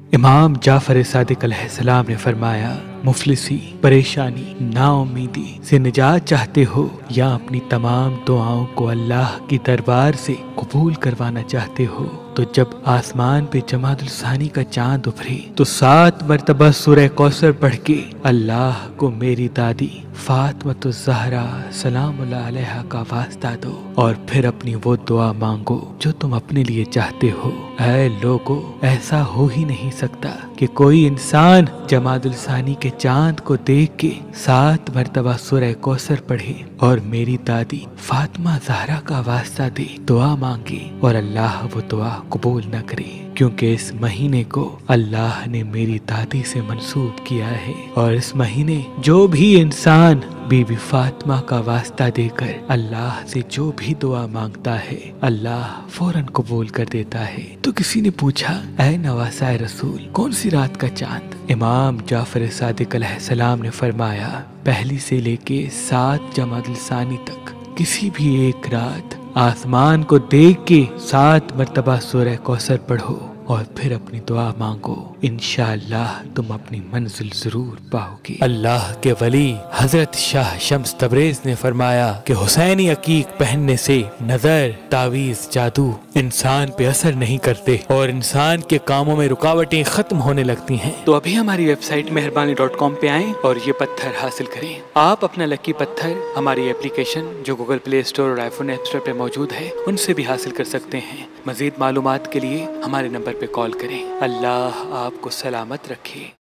इमाम जाफर सादिक अलैहिस्सलाम ने फरमाया, मुफलिसी, परेशानी, नाउमीदी से निजात चाहते हो या अपनी तमाम दुआओं को अल्लाह की दरबार से कबूल करवाना चाहते हो तो जब आसमान पे जमादुल सानी का चांद उभरे तो 7 मरतबा सूरह कौसर पढ़ के अल्लाह को मेरी दादी फातिमा ज़हरा सलामुल्लाह अलैहा का वास्ता दो और फिर अपनी वो दुआ मांगो जो तुम अपने लिए चाहते हो। ऐ लोगो, ऐसा हो ही नहीं सकता कि कोई इंसान जमादुल सानी के चांद को देख के 7 मरतबा सूरह कौसर पढ़े और मेरी दादी फातिमा ज़हरा का वास्ता दे, दुआ मांगे और अल्लाह वो दुआ कबूल न करे, क्योंकि इस महीने को अल्लाह ने मेरी दादी से मंसूब किया है। और इस महीने जो भी इंसान बीबी फातिमा का वास्ता देकर अल्लाह से जो भी दुआ मांगता है अल्लाह फौरन कबूल कर देता है। तो किसी ने पूछा, ऐ नवासाए रसूल, कौन सी रात का चांद? इमाम जाफर सादिक अलैहिस्सलाम ने फरमाया, पहली से लेके 7 जमादुल सानी तक किसी भी एक रात आसमान को देख के 7 मरतबा सूरह कौसर पढ़ो और फिर अपनी दुआ मांगो, इंशाअल्लाह तुम अपनी मंजिल जरूर पाओगे। अल्लाह के वली हजरत शाह शम्स तबरेज ने फरमाया कि हुसैनी अकीक पहनने से नजर, तावीज, जादू इंसान पे असर नहीं करते और इंसान के कामों में रुकावटें खत्म होने लगती हैं। तो अभी हमारी वेबसाइट मेहरबानी.com पे आएं और ये पत्थर हासिल करें। आप अपना लकी पत्थर हमारी एप्लीकेशन जो गूगल प्ले स्टोर और आईफोन ऐप स्टोर पे मौजूद है उनसे भी हासिल कर सकते हैं। मजीद मालूमात के लिए हमारे नंबर पे कॉल करें। अल्लाह आपको सलामत रखे।